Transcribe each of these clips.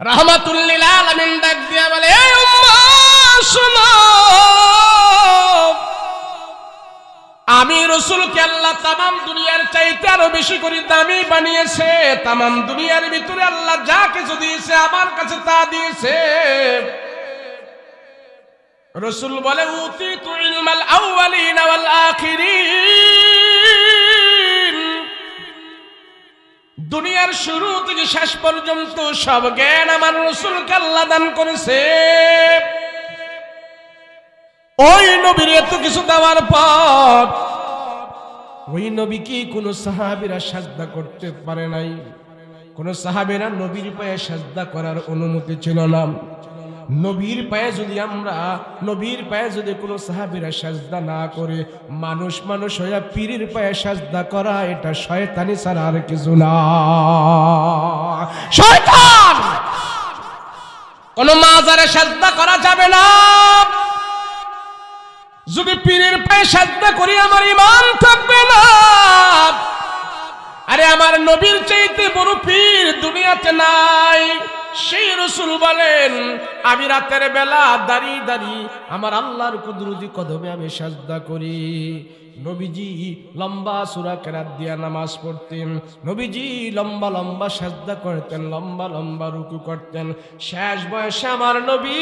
রাহমাতুল লিল আলামিন ডাক দিয়া বলে, এই উম্মাহ শুনো, আমি রাসূলকে আল্লাহ তামাম দুনিয়ার চাইতে আরো বেশি করে দামি বানিয়েছে। তামাম দুনিয়ার ভিতরে আল্লাহ যা কিছু দিয়েছে আমার কাছে তা দিয়েছে। রাসূল বলে, উতিতু ইলমাল আউয়ালিন ওয়াল আখিরিন, দুনিয়ার শুরু থেকে শেষ পর্যন্ত সব জ্ঞান আমার রাসূলকে আল্লাহ দান করেছে। ওই নবীর এত কিছু দেওয়ার পর ওই নবী কি কোন সাহাবীরা সাজদা করতে পারে নাই? কোন সাহাবীরা নবীর পায়ে সাজদা করার অনুমতি ছিল না। নবীর পায়ে যদি কোন সাহাবীরা সাজদা না করে, মানুষ হইয়া পীরের পায়ে সাজদা করা এটা শয়তানি ছাড়া আর কিছু না। শয়তান! কোন মাজারে সাজদা করা যাবে না। যদি পীরের পায়ে সাজদা করি আমার ঈমান থাকবে না। আরে আমার নবীর চাইতে বড় পীর দুনিয়াতে নাই। সেই রাসূল বলেন, আমি রাতের বেলা দাঁড়িয়ে আমার আল্লাহর কুদরতি কদমে আমি সাজদা করি। নবীজি লম্বা সূরা কেরাত দিয়া নামাজ পড়তেন। নবীজি লম্বা লম্বা সাজদা করতেন, লম্বা লম্বা রুকু করতেন। শেষ বয়সে আমার নবী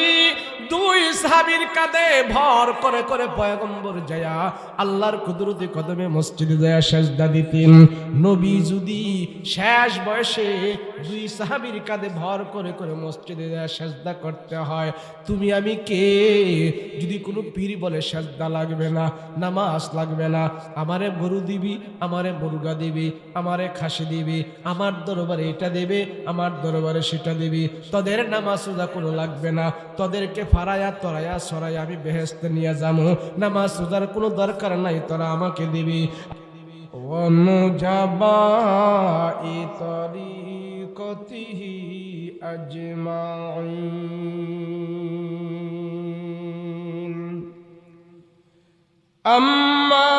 দুই সাহাবীর কাঁধে ভর করে করে পয়গম্বর যায়া আল্লাহর কুদরতি কদমে মসজিদে যায়া সাজদা দিতেন। নবী যদি শেষ বয়সে দুই সাহাবীর কাঁধে ভর করে করে মসজিদে যায়া সাজদা করতে হয়, তুমি আমি কে? যদি কোনো পীর বলে সাজদা লাগবে না, নামাজ লাগবে না, আমারে গরু দিবি, আমারে মুরগা দিবি, আমারে খাসি দিবি, আমার দরবারে এটা দেবে, আমার দরবারে সেটা দিবি, তোদের নামাজ রোজা কোনো লাগবে না, তোদেরকে ফারায়া তরায়া সরাইয়া আমি বেহেশতে নিয়ে যাবো, নামাজ রোজার কোনো দরকার নাই, তোরা আমাকে দিবি। ওয়ানুজাবাই তরিকতিহি আজমাইন। আম্মা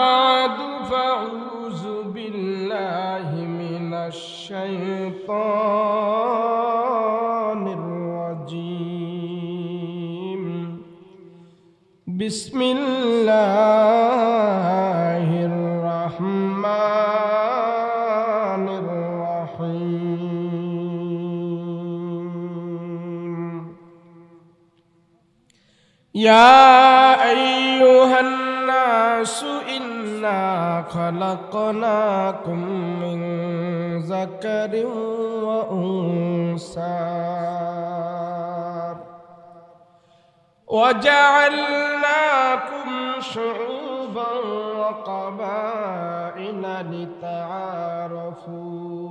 বাদু ফাউযু বিল্লাহি মিনাশ শাইতানির রাজীম। বিসমিল্লাহির রাহমানির রাহিম। ইয়া আইয়ুহান নাসু ইন্না খালাকনাকুম মিন যাকারিন ওয়া উনসা وجعلناكم شعوبا وقبائل لتعارفوا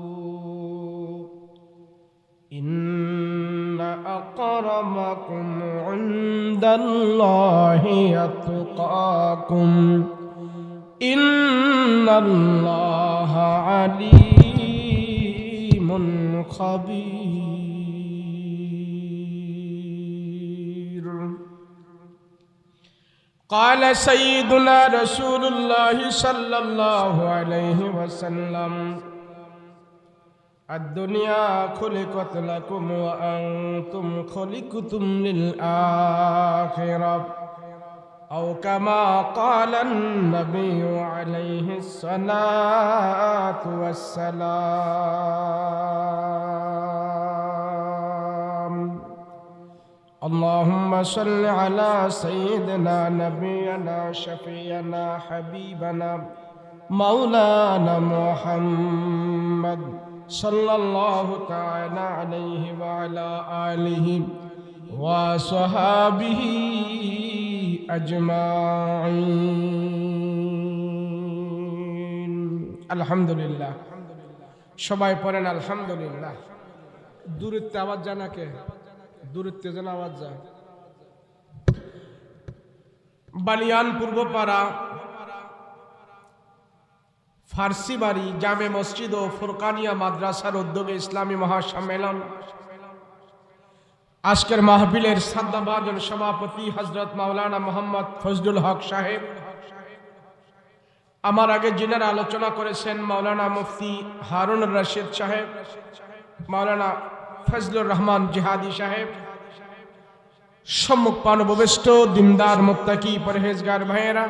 إن أكرمكم عند الله أتقاكم إن الله عليم خبير. قال سيدنا رسول الله صلى الله عليه وسلم الدنيا خلقت لكم وأنتم خلقتم للآخرة أو كما قال النبي عليه الصلاة والسلام. اللهم صل على سيدنا نبينا شفيعنا حبيبنا مولانا محمد صلى الله تعالى عليه وعلى آله وصحابه أجمعين. الحمد لله. সবাই পড়েন আলহামদুলিল্লাহ। দূরত্বে আওয়াজ জানা কে? দূরত্বে যেন আওয়াজ যায়। বালিয়ান পূর্বপাড়া ফার্সি বাড়ি জামে মসজিদ ও ফুরকানিয়া মাদ্রাসার উদ্যোগে ইসলামী মহাসম্মেলন। আজকের মাহফিলের শ্রদ্ধাভাজন সভাপতি হযরত মাওলানা মোহাম্মদ ফজলুল হক সাহেব, আমার আগে যিনারা আলোচনা করেছেন মাওলানা মুফতি হারুন রশিদ সাহেব, মাওলানা ফজলুর রহমান জিহাদি সাহেব, সম্মুখ পানববেষ্ট দিনদার মুত্তাকি পরহেজগার ভাইয়েরা,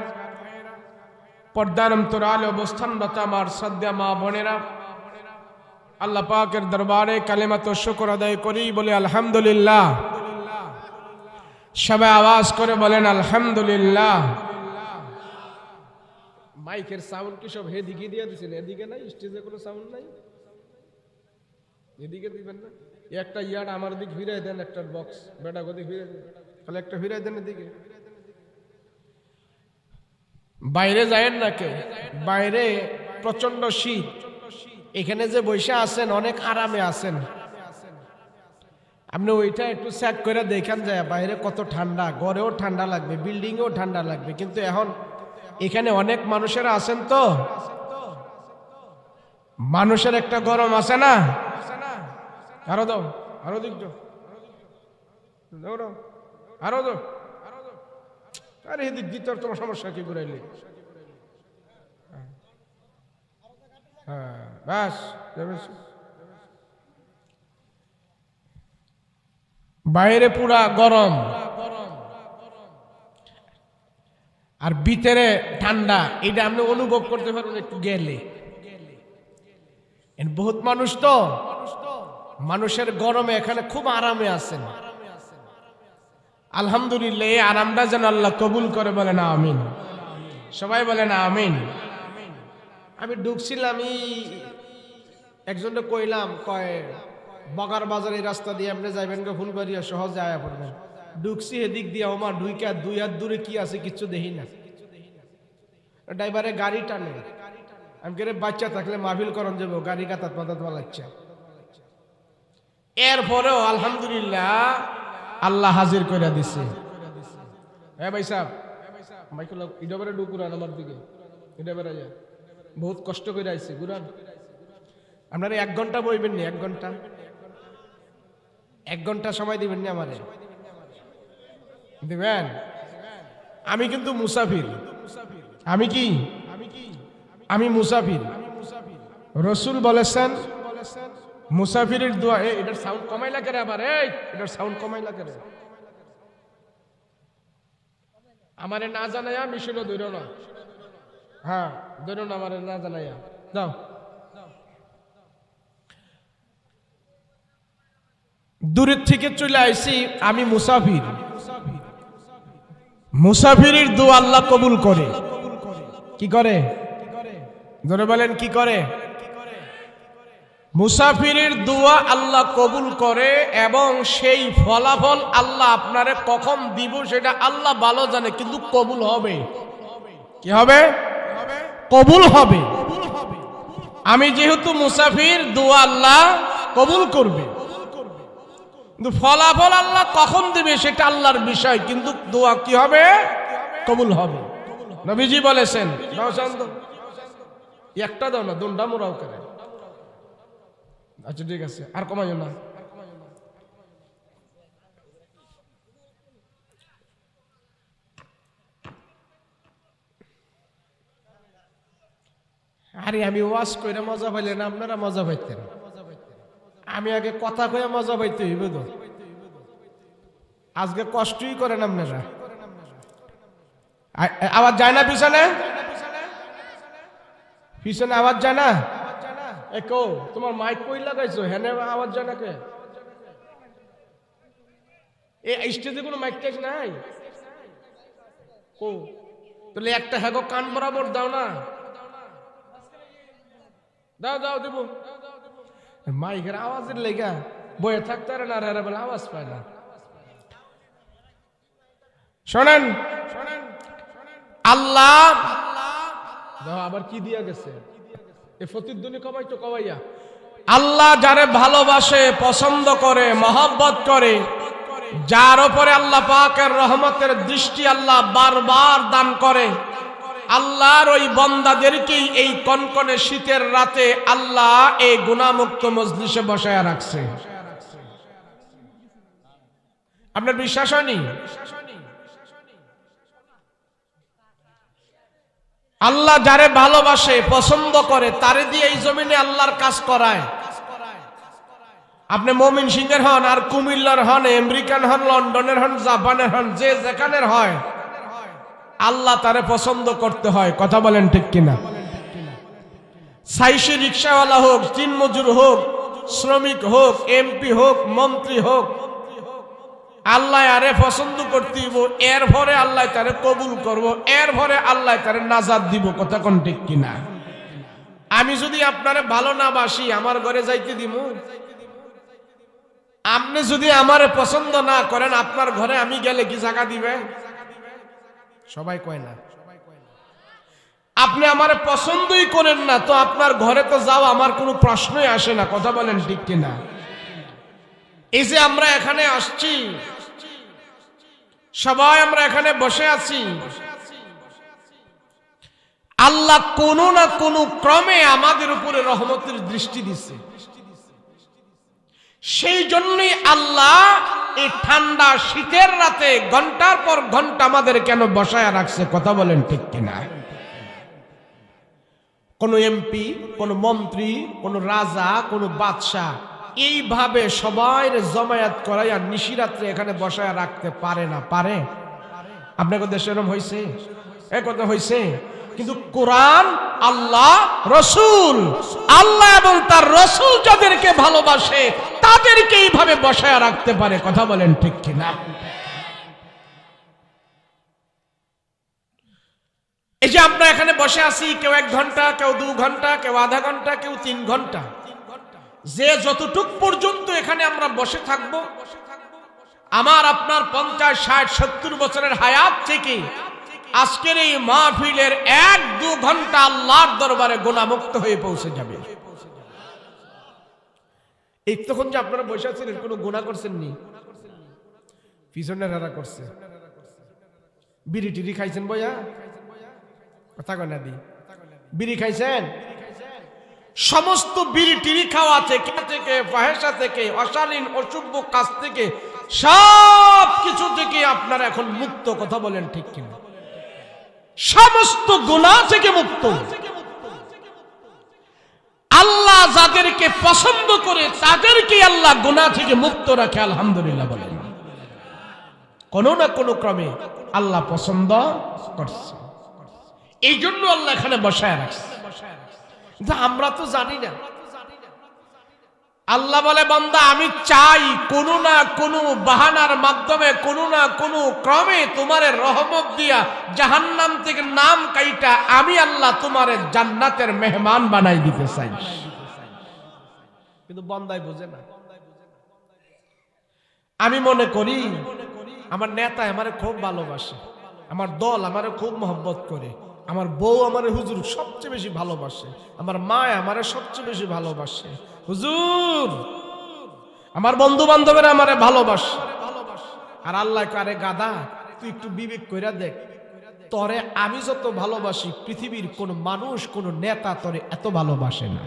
পর্দার অন্তরালে অবস্থানরত আমার শ্রদ্ধা মা বোনেরা, আল্লাহ পাকের দরবারে কালেমাত শুকর আদায় করি, বলে আলহামদুলিল্লাহ। সবাই আওয়াজ করে বলেন আলহামদুলিল্লাহ। মাইকের সাউন্ড কি সব এদিকে দিয়ে দিচ্ছেন? এদিকে নাই, স্টেজে কোনো সাউন্ড নাই, এদিকে দিবেন না? একটা ইয়ার আমার দিক ফিরে দেন, একটা বক্স বেটা গদি ফিরে দেন, তাহলে একটা ফিরে দেন এদিকে। বাইরে যায়েন না কে? বাইরে প্রচন্ড শীত, এখানে যে বৈশা আছেন অনেক আরামে আছেন। আপনি ওইটা একটু চেক করে দেখেন যায় বাইরে কত ঠান্ডা, ঘরেও ঠান্ডা লাগবে, বিল্ডিংয়েও ঠান্ডা লাগবে, কিন্তু এখন এখানে অনেক মানুষেরা আছেন তো মানুষের একটা গরম আছে না? আরো দাও, আরো দিক দাও, আরো দাও, আরে এদিক ভিতর তোমার সমস্যা কি ঘুরাইলে? হ্যাঁ ব্যাস, বাইরে পুরা গরম আর ভিতরে ঠান্ডা, এটা আপনি অনুভব করতে পারবেন একটু গেলে। বহুত মানুষ তো মানুষের গরমে এখানে খুব আরামে আছেন। আলহামদুলিল্লাহ, এই আরামটা যেন আল্লাহ কবুল করে, বলেন আমিন। সবাই বলেন আমিন। আমি ঢুকছিলাম, একজনকে কইলাম, কয় বগার বাজার এই রাস্তা দিয়ে আপনি যাইবেন গো ফুলবাড়িয়া, সহজে আয়া পড়বেন। ঢুকছি এদিক দিয়ে, আমার ঢুইকা 2 হাত দূরে কি আছে কিচ্ছু দেখি না। ড্রাইভারে গাড়ি টানে, আমি কে বাচ্চা থাকলে মাহফিল করন যাবো, গাড়ি কাতাত মাতাত বালাচ্ছা। এরপরেও আলহামদুলিল্লাহ আল্লাহ হাজির করে দিছে। হ্যাঁ ভাই সাহেব, মাইকুল ইডাবারে ঢুকুরান আমার দিকে, ইডাবারে যা, বহুত কষ্ট করে আইছে গুরান। আপনারা 1 ঘন্টা বইবেন নি? 1 ঘন্টা সময় দিবেন নি আমারে? দিবেন? আমি কিন্তু মুসাফির। আমি কি? আমি মুসাফির। রসুল বলেছেন মুসাফিরের দোয়া। এটার সাউন্ড কমাইলা করে আবার, এটার সাউন্ড কমাইলা করে। আমারে না জানাইয়া মিশনও ধরো না। হ্যাঁ ধরো না, আমারে না জানাইয়া যাও। দূরের থেকে চলে আইছি, আমি মুসাফির। মুসাফিরের দোয়া আল্লাহ কবুল করে। কি করে? ধরে বলেন কি করে? মুসাফিরের দোয়া আল্লাহ কবুল করে, এবং সেই ফলাফল আল্লাহ আপনারে কখন দিব সেটা আল্লাহ ভালো জানে, কিন্তু কবুল হবে। কি হবে? কবুল হবে। আমি যেহেতু মুসাফির, দোয়া আল্লাহ কবুল করবে, কিন্তু ফলাফল আল্লাহ কখন দিবে সেটা আল্লাহর বিষয়, কিন্তু দোয়া কি হবে? কবুল হবে। নবীজি বলেছেন, একটা দাও না, দুন্ডা মোরাও করে। আচ্ছা ঠিক আছে, আর কমাইও না। আরে আমি ওয়াজ কইরা মজা পাইলে না, আপনারা মজা পাইতেন। আমি আগে কথা কইয়া মজা পাইতে হইব তো, আজকে কষ্টই করেন আপনারা। আওয়াজ যায় না পিছনে? পিছনে আওয়াজ যায় না? কো তোমার মাইক কই লাগাইছো? হ্যাঁ আওয়াজ যায় না কে? এই স্টেজে কোনো মাইক টাইক নাই কো? তাহলে একটা হ্যাগো কান বরাবর দাও না, দাও দাও দেব। মাইকের আওয়াজের লেগা বয়ে থাকতে পারে না, আর বলে আওয়াজ পায় না। শোনেন, আল্লাহ আবার কি দিয়া গেছে? এ প্রতিধ্বনি কমাই তো কমাইয়া। আল্লাহ যারে ভালোবাসে, পছন্দ করে, মহব্বত করে, যার উপরে আল্লাহ পাকের রহমতের দৃষ্টি আল্লাহ বারবার দান করে, আল্লাহর ওই বান্দাদেরকেই এই কনকনে শীতের রাতে আল্লাহ এই গুনাহমুক্ত মজলিসে বসায়া রাখছে। আপনার বিশ্বাস হয়নি? আল্লাহ যারে ভালোবাসে, পছন্দ করে, তারে দিয়ে এই জমিনে আল্লাহর কাজ করায়। আপনি মমিন সিংহের হন আর কুমিল্লার হন, আমেরিকান হন, লন্ডনের হন, জাপানের হন, যে যেখানের হয়, আল্লাহ তারে পছন্দ করতে হয়। কথা বলেন ঠিক কিনা? সাইসে রিক্সাওয়ালা হোক, দিনমজুর হোক, শ্রমিক হোক, এমপি হোক, মন্ত্রী হোক, আল্লাহ আরে পছন্দ করতেইব, এর ভরে আল্লাহ তারে কবুল করব, এর ভরে আল্লাহ তারে নাজাত দিব। কথা কোন ঠিক কিনা? আমি যদি আপনারে ভালো না বাসি, আমার ঘরে যাইতে দিব? আপনি যদি আমারে পছন্দ না করেন, আপনার ঘরে আমি গেলে কি জায়গা দিবে? সবাই কয় না। আপনি আমারে পছন্দই করেন না, তো আপনার ঘরে তো যাও আমার কোনো প্রশ্নই আসে না। কথা বলেন ঠিক কিনা? এই যে আমরা এখানে আসছি, সবাই আমরা এখানে বসে আছি, আল্লাহ কোনো না কোনো ক্রমে আমাদের উপরে রহমতের দৃষ্টি দিছে। সেই জন্যই আল্লাহ এই ঠান্ডা শীতের রাতে ঘন্টার পর ঘন্টা আমাদের কেন বসায় রাখছে। কথা বলেন ঠিক কিনা? কোন এমপি, কোন মন্ত্রী, কোন রাজা, কোন বাদশাহ এইভাবে সবাই জমায়েত করাইয়া নিশিরাত্রে এখানে বসায় রাখতে পারে না? পারে? আপনাদের দেশে এরকম হয়েছে? এক কথা হয়েছে। কিন্তু কোরআন, আল্লাহ, রসুল, আল্লাহ এবং তার রসুল যাদেরকে ভালোবাসে তাদেরকে এইভাবে বসায় রাখতে পারে। কথা বলেন ঠিক কিনা? এই যে আমরা এখানে বসে আছি, কেউ 1 ঘন্টা, কেউ 2 ঘন্টা, কেউ আধা ঘন্টা, কেউ 3 ঘন্টা, যে যতটুক পর্যন্ত এখানে আমরা বসে থাকবো, আমার আপনার 50, 60, 70 বছরের হায়াত থেকে আজকের এই মাহফিলের 1-2 ঘন্টা আল্লাহর দরবারে গুনাহমুক্ত হয়ে পৌঁছে যাবে। এই তখন যে আপনারা বসে আছেন, কোনো গুনাহ করছেন নি? পিছনে রারা করছে। বিড়ি টিড়ি খাইছেন বইয়া? কথা কয় না দি? বিড়ি খাইছেন? সমস্ত বিড়ি টিড়ি খাওয়া থেকে, ফাহেসা থেকে, অশালীন অশুভ কাজ থেকে, সব কিছু থেকে আপনারা এখন মুক্ত। কথা বলেন ঠিক কিনা? সমস্ত গুনাহ থেকে মুক্ত। আল্লাহ যাদেরকে পছন্দ করে তাদেরকে আল্লাহ গুনাহ থেকে মুক্ত রাখে। আলহামদুলিল্লাহ বলেন। কোন না কোন ক্রমে আল্লাহ পছন্দ করছে, এই জন্য আল্লাহ এখানে বসায় রাখছে। আমরা তো জানি না। আল্লাহ বলে, বান্দা আমি চাই কোনো না কোনো বাহানার মাধ্যমে, কোনো না কোনো ক্রমে তোমারে রহমত দিয়া জাহান্নাম থেকে নাম কাইটা আমি আল্লাহ তোমারে জান্নাতের মেহমান বানাই দিতে চাই। কিন্তু বান্দাই বোঝে না। আমি মনে করি আমার নেতা আমারে খুব ভালোবাসে, আমার দল আমারে খুব মহব্বত করে, আমার বউ আমারে হুজুর সবচেয়ে বেশি ভালোবাসে, আমার মা আমারে সবচেয়ে বেশি ভালোবাসে, হুজুর আমার বন্ধু বান্ধবেরা আমারে ভালোবাসে। আর আল্লাহ কারে গাদা, তুই একটু বিবেক কইরা দেখ, তরে আমি যত ভালোবাসি পৃথিবীর কোন মানুষ, কোন নেতা তরে এত ভালোবাসে না।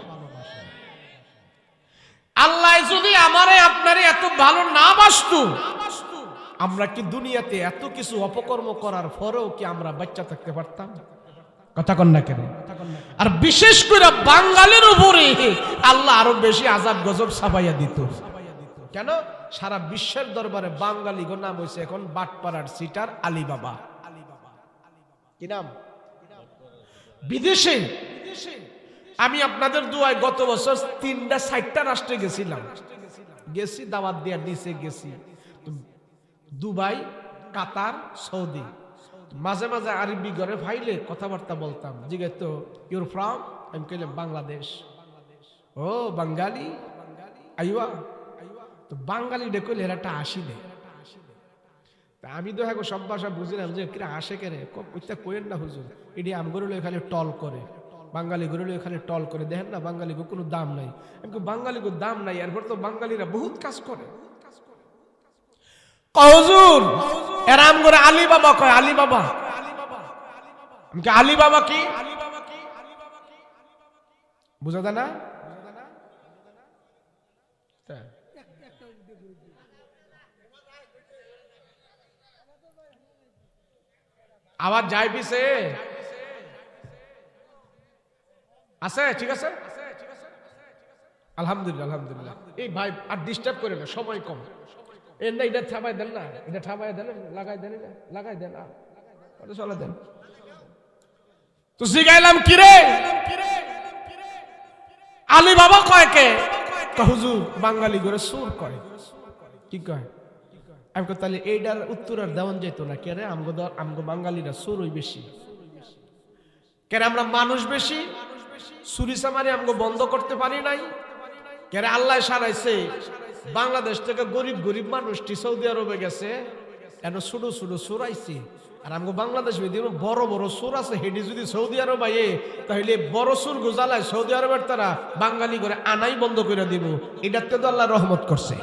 আল্লাহ যদি আমারে আপনারে এত ভালো না বাসতো, আমরা কি দুনিয়াতে এত কিছু অপকর্ম করার পরেও কি আমরা বাচ্চা থাকতে পারতাম? কথা কন না কেন? আর বিশেষ করে বাঙালির উপরে আল্লাহ আরো বেশি আযাব গজব ছাপাইয়া দিত। কেন? সারা বিশ্বের দরবারে বাঙালি গো নাম হইছে এখন বাটপাড়ার সিটার আলীবাবা। কি নাম? বিদেশে আমি আপনাদের দুয়ায় গত বছর 3-4টা রাষ্ট্রে গেছিলাম, গেছি দাওয়াত দেওয়ার নিচে গেছি, দুবাই, কাতার, সৌদি। মাঝে মাঝে আরবি ঘরে ফাইলে কথাবার্তা বলতাম, জিজ্ঞেস তো ইউর ফ্রম, আমি কইলাম বাংলাদেশ। ও বাঙালি, আইয়া তো বাঙালি ডেকলে এরাটা আসি দে। আমি তো হ্যাঁ সব ভাষা বুঝলাম যে কিরা আসে কেন, কইতা কইেন না হুজুর, এটি আমগরুল এখানে টল করে, বাঙালি গরুল এখানে টল করে, দেখেন না বাঙালি গো কোনো দাম নাই। আমি বাঙালি গো দাম নাই, এরপর তো বাঙালিরা বহুত কাজ করে। হুজুর এরাম করে আলী বাবা কয়, আলী বাবা। আলী বাবা কি বুঝা যায় না? আবার যাই পিছে আছে? ঠিক আছে, আলহামদুলিল্লাহ আলহামদুলিল্লাহ। এই ভাই আর ডিস্টার্ব করে না, সময় কম। না এটা থামাই দেন না, এটা থামাই দেন, লাগাই দেন, এটা লাগাই দেন, চলে দেন। তো শিখাইলাম কিরে আলী বাবা কয় কে হুজুর বাঙালি করে সুর করে। কি কয়? আমি কই তাহলে এইটার উত্তর আর দেওয়ান যেত না কে রে? আমগো বাঙালিরা সুরই বেশি কেন? আমরা মানুষ বেশি, চুরি চামারি আমগো বন্ধ করতে পারি নাই কেন? আল্লাহ সারাইছে বাংলাদেশ থেকে গরিব গরিব মানুষটি সৌদি আরবে গেছে, এন ছোট ছোট সুর আইছে। আর আমগো বাংলাদেশ বড় বড় সুর আছে, হেডি যদি সৌদি আরব আইয়ে তাহলে বড় সুর গোজালায় সৌদি আরবের তারা বাঙালি করে আনাই বন্ধ করে দিব। এটাতে তো আল্লাহ রহমত করছে।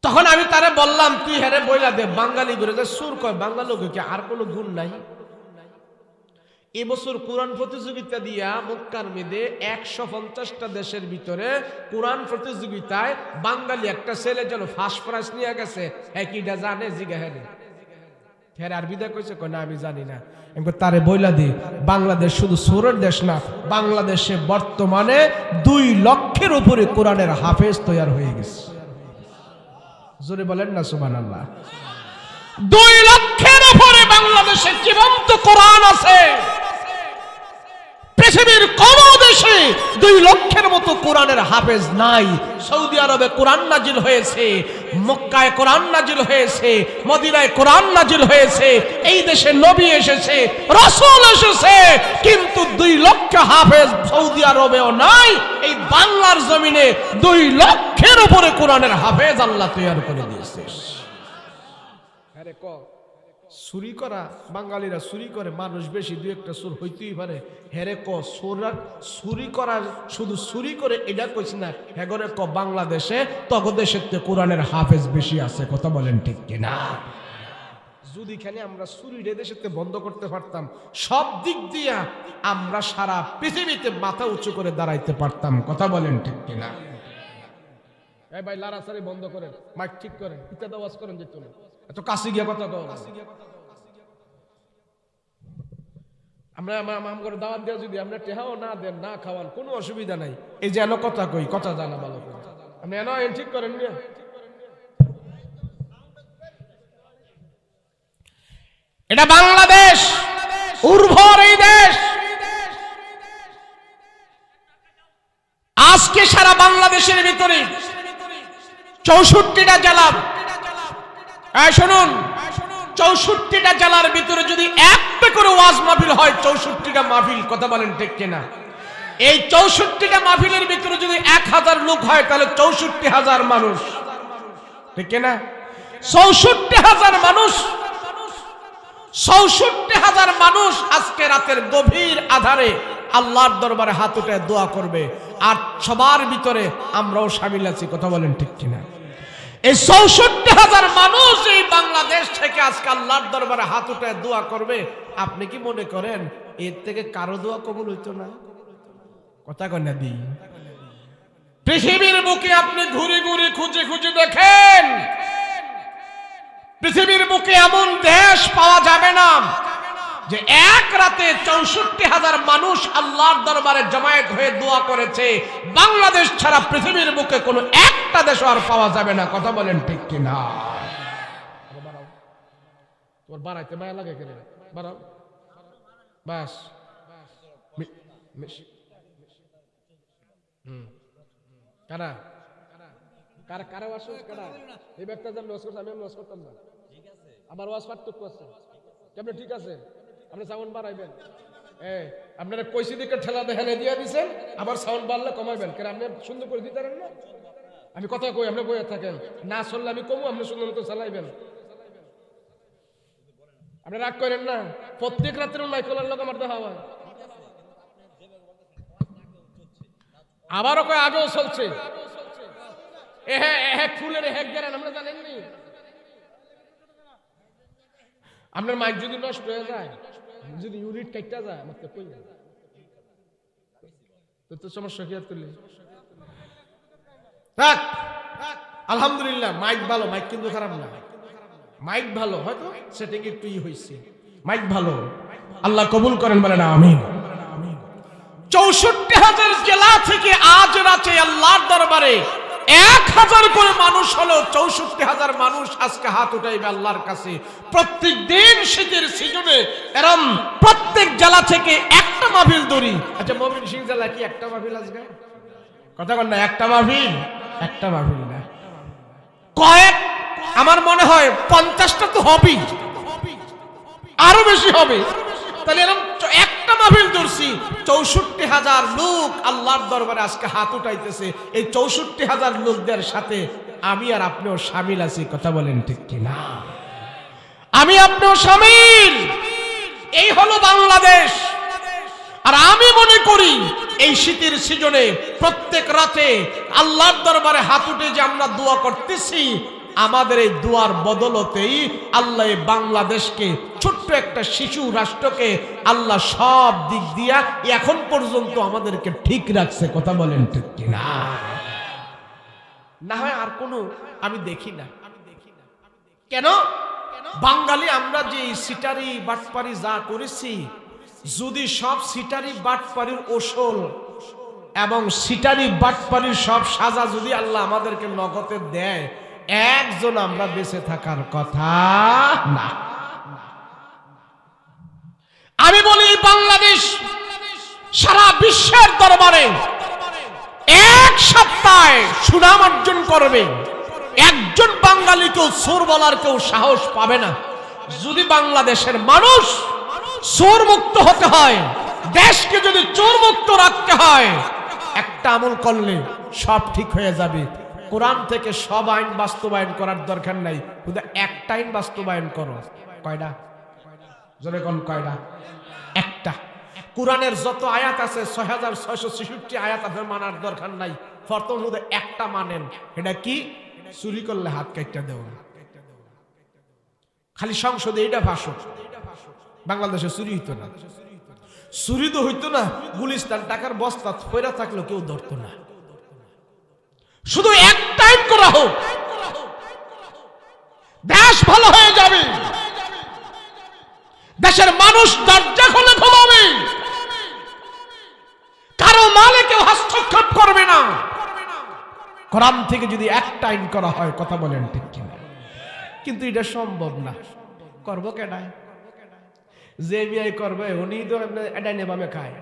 তখন আমি তারে বললাম তুই হেরে বইলা দে বাঙালি করে যে সুর কয় বাঙালি কি আর কোনো গুণ নাই? এবছর কোরআন প্রতিযোগিতা দিয়া মক্কার মেদে 150টা দেশের ভিতরে কোরআন প্রতিযোগিতায় বাঙালি একটা ছেলে যেন ফার্স্ট প্রাইজ নিয়ে গেছে। একইটা জানে জিগা হেরে আর বিদা কইছে কয় না আমি জানি না। তারে বইলা দি বাংলাদেশ শুধু সুরের দেশ না, বাংলাদেশে বর্তমানে 2 লক্ষের উপরে কোরআনের হাফেজ তৈরি হয়ে গেছে। জোরে বলেন না সুবহানাল্লাহ। 2 লক্ষের উপরে বাংলাদেশে জীবন্ত কোরআন আছে। পৃথিবীর কোন দেশে 2 লক্ষের মতো কোরআনের হাফেজ নাই। সৌদি আরবে কোরআন নাজিল হয়েছে, মক্কায় কোরআন নাজিল হয়েছে, মদিনায় কোরআন নাজিল হয়েছে, এই দেশে নবী এসেছে, রাসূল এসেছে, কিন্তু 2 লক্ষ হাফেজ সৌদি আরবেও নাই। এই বাংলার জমিনে 2 লক্ষের উপরে কোরআনের হাফেজ আল্লাহ তৈরি করে দিয়েছে। আরে ক চুরি করা, বাঙালিরা চুরি করে, মানুষ বেশি, 2-1টা সুর হইতেই পারে। হেরে ক চুরি করা শুধু চুরি করে এটা কইছি না, হেগরে ক বাংলাদেশে তগ দেশের কোরআনের হাফেজ বেশি আছে। কথা বলেন ঠিক কিনা? যদি খালি আমরা চুরিটা দেশের বন্ধ করতে পারতাম, সব দিক দিয়া আমরা সারা পৃথিবীতে মাথা উঁচু করে দাঁড়াইতে পারতাম। কথা বলেন ঠিক কিনা? এই ভাই লারাসারি বন্ধ করেন, মাইক ঠিক করেন, ইত্যাদি আওয়াজ করেন, যেত না এত কাছে গিয়া কথা কও। আমরা করে দাওয়াত দেওয়া যদি আমরা টেহাও না দেন, না খাওয়ান, কোনো অসুবিধা নাই। এই যে এনো কথা কই, কথা জানা ভালো করে আপনি এনো ঠিক করেন। এটা বাংলাদেশ, উর্বর এই দেশ। আজকে সারা বাংলাদেশের ভিতরে 64টা জেলা, শুনুন, 64টা জেলার ভিতরে যদি একটা করে ওয়াজ মাহফিল হয়, 64টা মাহফিল। কথা বলেন ঠিক কিনা? এই 64টা মাহফিলের ভিতরে যদি 1000 লোক হয় তাহলে 64,000 মানুষ। ঠিক কিনা? 64,000 মানুষ, 64,000 মানুষ আজকে রাতের গভীর আধারে আল্লাহর দরবারে হাত উঠে দোয়া করবে। আর সবার ভিতরে আমরাও শামিল আছি। কথা বলেন ঠিক কিনা? এই 64,000 মানুষ এই বাংলাদেশ থেকে আজকে আল্লাহর দরবারে হাত উঠে দোয়া করবে। আপনি কি মনে করেন এর থেকে কারো দোয়া কবুল হইতো না? কথা কয় না দি? পৃথিবীর বুকে আপনি ঘুরে ঘুরে খুঁজে খুঁজে দেখেন, পৃথিবীর বুকে এমন দেশ পাওয়া যাবে না যে এক রাতে 64,000 মানুষ আল্লাহর দরবারে জমায়েত হয়ে দোয়া করেছে। বাংলাদেশ ছাড়া পৃথিবীর বুকে কোনো একটা দেশ আর পাওয়া যাবে না। কথা বলেন ঠিক কিনা? তোর বাড়াইতে মায়া লাগে কেন? বাড়াও বাস। কারা কারা কারা ওয়াজ কারা? এই ব্যক্তি যেমন ওয়াজ করছে আমি ওয়াজ করতাম না। আমার ওয়াজ পার্থক্য আছে কেমন? ঠিক আছে, আপনি সাউন্ড বাড়াইবেন। আপনারা কইসি দিকে ঠেলা হেলে দিয়ে দিচ্ছেন, আবার সাউন্ড বাড়লে কমাইবেন। কেন আপনি সুন্দর করে দিতে পারেন না? আমি কথা কই, আপনি বইয়া থাকেন, না চললে আমি কমু, আপনি সুন্দর মতো চালাইবেন। আপনি রাগ করেন না। প্রত্যেক রাত্রে মাইকলার লোক আমার দেখা হয়, আবারও কয় আগেও চলছে। ফুলের হেক গেলেন আমরা জানেননি। আপনার মাইক যদি নষ্ট হয়ে যায়, যদি ইউনিট কেটে যায়, আমার তো কই তো সমস্যা কি করলে? আলহামদুলিল্লাহ মাইক ভালো, মাইক কিন্তু খারাপ না, মাইক ভালো, হয়তো সেটিং একটু হয়েছে, মাইক ভালো। আল্লাহ কবুল করেন বলে না আমিন। ৬৪,০০০ জেলা থেকে আজ রাতে আল্লাহর দরবারে ১,০০০ করে মানুষ হলো, ৬৪,০০০ মানুষ আজকে হাত উঠাইবে আল্লাহর কাছে। প্রত্যেক দিন শীতের সিজনে এরম প্রত্যেক জেলা থেকে একটা মাহফিল ধরি। আচ্ছা, ময়মনসিংহ জেলা কি একটা মাহফিল আজকে? কথা বল না, একটা মাহফিল? একটা মাহফিল না, কয়েক, আমার মনে হয় ৫০টা তো হবেই, আরো বেশি হবে। তাহলে এরকম একটা মাহফিল ধরছি, ৬৪,০০০ লোক আল্লাহর দরবারে আজকে হাত উঠাইতেছে। এই ৬৪,০০০ লোকদের সাথে আমি আর আপনিও শামিল আছি। কথা বলেন ঠিক কিনা? আমি আপনিও শামিল। এই হলো বাংলাদেশ। আর আমি মনে করি এই শীতের সিজনে প্রত্যেক রাতে আল্লাহর দরবারে হাত উঠে যে আমরা দোয়া করতেছি, আমাদের এই দোয়ার বদলতেই আল্লাহ বাংলাদেশকে, ছোট্ট একটা শিশু রাষ্ট্রকে আল্লাহ সব দিক দিয়া এখন পর্যন্ত আমাদেরকে ঠিক রাখছে। কথা বলেন ঠিক কিনা? না হয় আর কোনো আমি দেখি না। কেন? বাঙালি আমরা যে সিটারি বাটপারি যা করেছি, যদি সব সিটারি বাটপারির ওসল এবং সিটারি বাটপারির সব সাজা যদি আল্লাহ আমাদেরকে নগদে দেয়, একজন আমরা বেঁচে থাকার কথা না। আমি বলি বাংলাদেশ সারা বিশ্বের দরবারে এক সপ্তাহে সুনাম অর্জন করবে। একজন বাঙালিকেও চোর বলার কেউ সাহস পাবে না। যদি বাংলাদেশের মানুষ চোর মুক্ত হতে হয়, দেশকে যদি চোর মুক্ত রাখতে হয়, একটা আমল করলে সব ঠিক হয়ে যাবে। কোরআন থেকে সব আইন বাস্তবায়ন করার দরকার নাই, শুধু একটা আইন বাস্তবায়ন করো। কয়টা? জোরে কোন কয়টা? একটা। কোরআনের যত আয়াত আছে ৬,৬৬৬ আয়াত আপনার মানার দরকার নাই, প্রথম শুধু একটা মানেন। এটা কি? চুরি করলে হাত কাটটা দেওয়া। খালি সংসদে এটা ভাষণ। বাংলাদেশে চুরি হইতো না, চুরি তো হইতো না, গুলিস্তান টাকার বস্তা ফেরা থাকলো কেউ ধরতো না। শুধু এক টাইম করা হোক, দেশ ভালো হয়ে যাবে, দেশের মানুষ দরজা খুলে ঘুমাবে, কারো মালে কেউ হস্তক্ষেপ করবে না। কোরআন থেকে যদি এক টাইম করা হয়, কথা বলেন ঠিক কিনা? কিন্তু এটা সম্ভব না। করবো কেডায়? যে বিয়ে করবে উনি তো এটাই নেবামে খায়।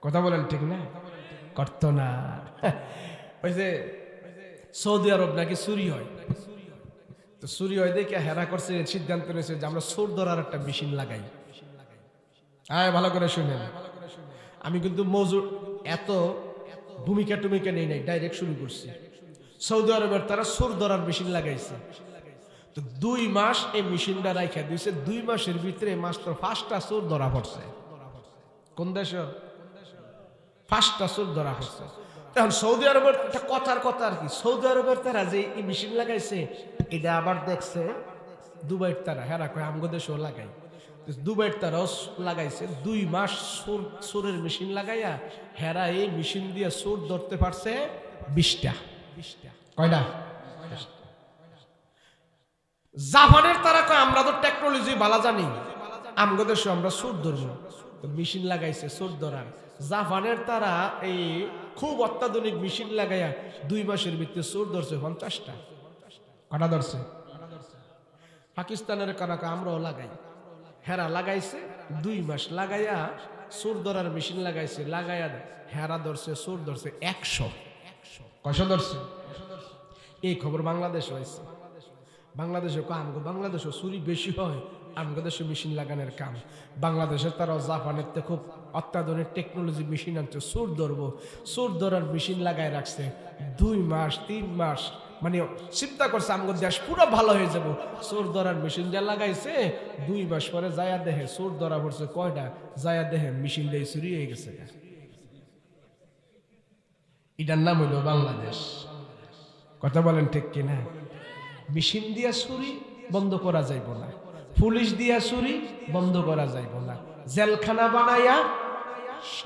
কথা বলেন ঠিক না? করতো না। ওই যে সৌদি আরব নাকি চুরি হয়, তো চুরি হয় দেখে হেরা করছে, সিদ্ধান্ত নিয়েছে যে আমরা চোর ধরার একটা মেশিন লাগাই। হ্যাঁ, ভালো করে শুনেন, আমি কিন্তু মজুর এত ভূমিকা টুমিকা নেই নাই, ডাইরেক্ট শুরু করছি। সৌদি আরবের তারা চোর ধরার মেশিন লাগাইছে। তো ২ মাস এই মেশিনটা রাখা দিয়েছে। ২ মাসের ভিতরে মাত্র ৫টা চোর ধরা পড়ছে। কোন দেশ? ৫টা চোর ধরা পড়ছে। এখন সৌদি আরবের একটা কথার কথা আর কি, সৌদি আরবের তারা যে এই মেশিন লাগাইছে, এটা আবার দেখছে দুবাইয়ের তারা, হেরা কয় আমগো দেশেও লাগাই। দুবাইয়ের তারাও লাগাইছে। ২ মাস চোরের মেশিন লাগাইয়া হেরা এই মেশিন দিয়ে চোর ধরতে পারছে ২০টা। কয়টা? জাপানের তারা কয় আমরা তো টেকনোলজি ভালো জানি, আমগো দেশে আমরা চোর ধরবো, তো মেশিন লাগাইছে চোর ধরার। জাপানের তারা এই খুব অত্যাধুনিক মেশিন লাগাইয়া ২ মাসের ভিতরে চোর ধরছে ৫০টা। কটা ধরছে? পাকিস্তানের কারা আমরাও লাগাই, হেরা লাগাইছে ২ মাস লাগাইয়া চোর ধরার মেশিন লাগাইছে, লাগাইয়া হেরা ধরছে চোর ধরছে ১০০। কয়শো ধরছে? এই খবর বাংলাদেশ হয়েছে। বাংলাদেশে বাংলাদেশে চুরি বেশি হয়, আমাদের দেশে মেশিন লাগানোর কাম। বাংলাদেশের তারাও জাপানের তে খুব অত্যাধুনিক টেকনোলজি মেশিন আনছে, চোর ধরবো, চোর ধরার মেশিন লাগাই রাখছে ২ মাস ৩ মাস। মানে চিন্তা করছে আমাদের দেশ পুরো ভালো হয়ে যাব। চোর ধরার মেশিন যা লাগাইছে ২ মাস পরে যায়া দেহে চোর ধরা পড়ছে কয়টা, যায়া দেহে মেশিন দিয়ে চুরি হয়ে গেছে। এটার নাম হইল বাংলাদেশ। কথা বলেন ঠিক কিনা? মেশিন দিয়া চুরি বন্ধ করা যাইব না, পুলিশ দিয়া চুরি বন্ধ করা যাইব না, জেলখানা বানাইয়া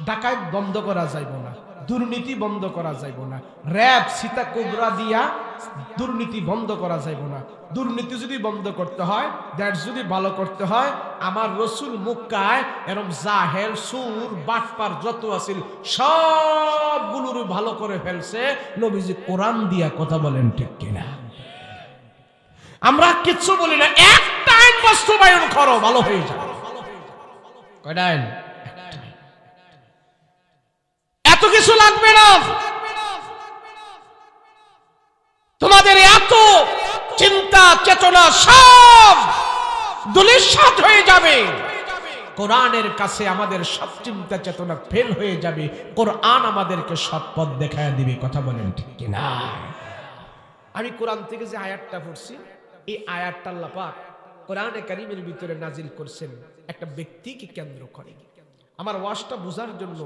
ডাকাত বন্ধ করা যাইব না, দুর্নীতি বন্ধ করা যাইব না। র‍্যাব সীতা কোবরা দিয়া দুর্নীতি বন্ধ করা যাইব না। দুর্নীতি যদি বন্ধ করতে হয়, দেশ যদি ভালো করতে হয়, আমার রসুল মুক্কায় এরকম জাহেল সুর বাটপার যত আছিল সবগুলোর ভালো করে ফেলছে নবীজি কোরআন দিয়া। কথা বলেন ঠিক কিনা? আমরা কিচ্ছু বলি না, একটা আইন বাস্তবায়ন করো, ভালো হয়ে যাবে। কয়টা আইন? এত কিছু লাগবে না তোমাদের, এত চিন্তা চেতনা সব ধূলিসাৎ হয়ে যাবে। কোরআনের কাছে আমাদের সব চিন্তা চেতনা ফেল হয়ে যাবে। কোরআন আমাদেরকে সৎ পথ দেখায় দিবে। কথা বলেন ঠিক কিনা? আমি কোরআন থেকে যে আয়াতটা পড়ছি, এই আয়াতটা আল্লাহ পাক কোরআনে কারীমের ভিতরে নাজিল করছেন একটা ব্যক্তিকে কেন্দ্র করে। আমার ওয়াজটা বোঝার জন্য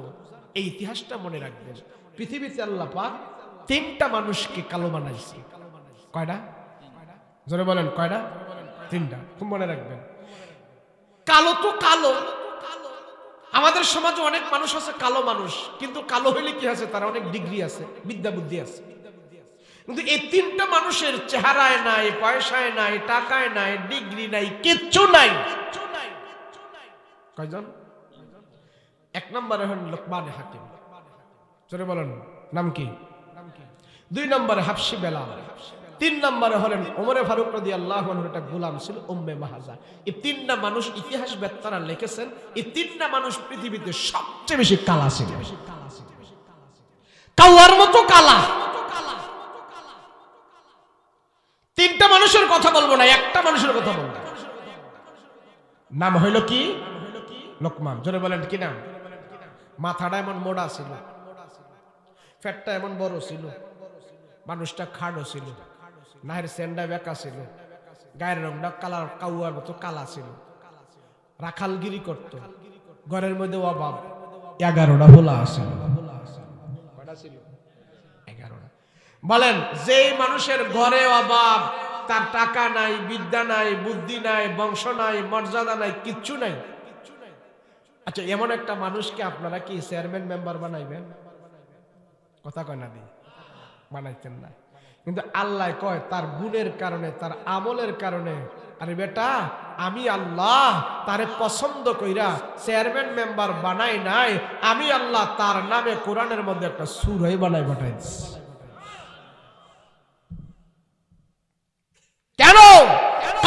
এই ইতিহাসটা মনে রাখবেন। পৃথিবীতে আল্লাহ পাক তিনটা মানুষকে কালো বানাইছে। কয়টা? জোরে বলেন কয়টা? তিনটা। খুব মনে রাখবেন। কালো তো কালো, আমাদের সমাজে অনেক মানুষ আছে কালো মানুষ, কিন্তু কালো হইলে কি আছে, তারা অনেক ডিগ্রি আছে, বিদ্যা বুদ্ধি আছে। কিন্তু এই তিনটা মানুষের চেহারায় নাই, পয়সায় নাই, টাকায় নাই, ডিগ্রি নাই, কিচ্ছু নাই। কয়জন? এক নম্বরে হলেন লোকমান হাকিম। জোরে বলেন নাম কি? দুই নম্বরে হাফসি বেলাল। তিন নম্বরে হলেন ওমরে ফারুক রাদিয়াল্লাহু আনহু, একটা গোলাম ছিল উম্মে মাহাজা। এই তিনটা মানুষ ইতিহাস বেত্তারা লিখেছেন, এই তিনটা মানুষ পৃথিবীতে সবচেয়ে বেশি কালা ছিল। কাওয়ার মতো কালা। তিনটা মানুষের কথা বলবো না, একটা মানুষের কথা বলবো। নাম হইল কি? লোকমান। জোরে বলেন কি নাম? মাথাটা এমন মোটা ছিল, ফ্যাটটা এমন বড় ছিল, মানুষটা খাড়ো ছিল, নাহের সেন্ডা বেঁকা ছিল, গায়ের রংটা কালার কাউয়ার মতো কালা ছিল, রাখালগিরি করত, ঘরের মধ্যে অভাব, 11টা হোলা আছে। বলেন, যে মানুষের ঘরে অভাব, তার টাকা নাই, বিদ্যা নাই, বুদ্ধি নাই, বংশ নাই, মর্যাদা নাই, কিচ্ছু নাই। আচ্ছা, এমন একটা মানুষকে আপনারা কি চেয়ারম্যান মেম্বার বানাইবেন? কথা কয় না দি, বানাইতেন না। কিন্তু আল্লাহ কয় তার গুণের কারণে, তার আমলের কারণে, আরে বেটা আমি আল্লাহ তারে পছন্দ কইরা চেয়ারম্যান মেম্বার বানাই নাই, আমি আল্লাহ তার নামে কোরআনের মধ্যে একটা সূরা বানাই পাঠাই দিছি। কেন?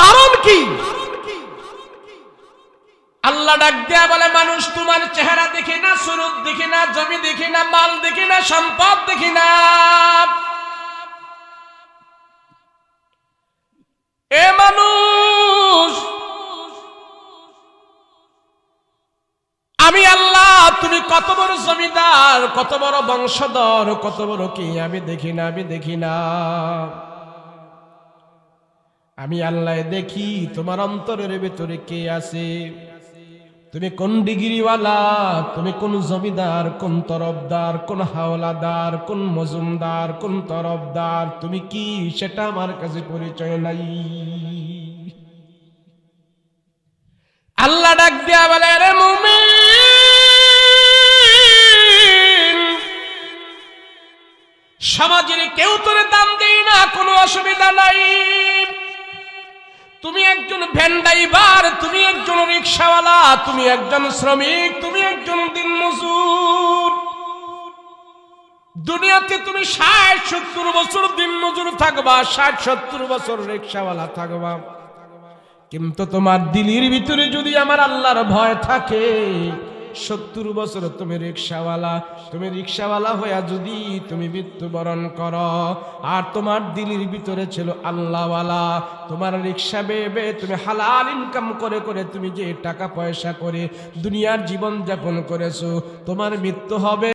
কারণ কি? আল্লাহ ডাক দেয়া বলে, মানুষ তোমার চেহারা দেখি না, সুরত দেখি না, জমি দেখি না, মাল দেখি না, সম্পদ দেখি না, এ মানুষ আমি আল্লাহ তুমি কত বড় জমিদার, কত বড় বংশধর, কত বড় কি আমি দেখি না, আমি দেখি না। আমি আল্লাহ দেখি তোমার অন্তরের ভেতরে কে আছে, তুমি কোন ডিগ্রিওয়ালা, তুমি কোন জমিদার, কোন তরফদার, কোন হাওলাদার, কোন মজুমদার, কোন তরফদার, তুমি কি সেটা আমার কাছে পরিচয় নাই। আল্লাহ ডাক দিয়া বলে, রে মুমিন, সমাজের কেউ তোরে দাম দেই না, কোনো অসুবিধা নাই। তুমি একজন ভ্যান ড্রাইভার, তুমি একজন রিকশাওয়ালা, তুমি একজন শ্রমিক, তুমি একজন দিনমজুর। দুনিয়াতে তুমি 60-70 বছর দিনমজুর থাকবা, 60-70 বছর রিকশাওয়ালা থাকবা, কিন্তু তোমার দিলের ভিতরে যদি আমার আল্লাহর ভয় থাকে, 70 বছর তুমি রিকশাওয়ালা হইয়া যদি তুমি মৃত্যুবরণ করো, আর তোমার দিলের ভিতরে ছিল আল্লাহওয়ালা, তোমার রিকশা বেবে তুমি হালাল ইনকাম করে করে তুমি যে টাকা পয়সা করে দুনিয়ার জীবন যাপন করেছো, তোমার মৃত্যু হবে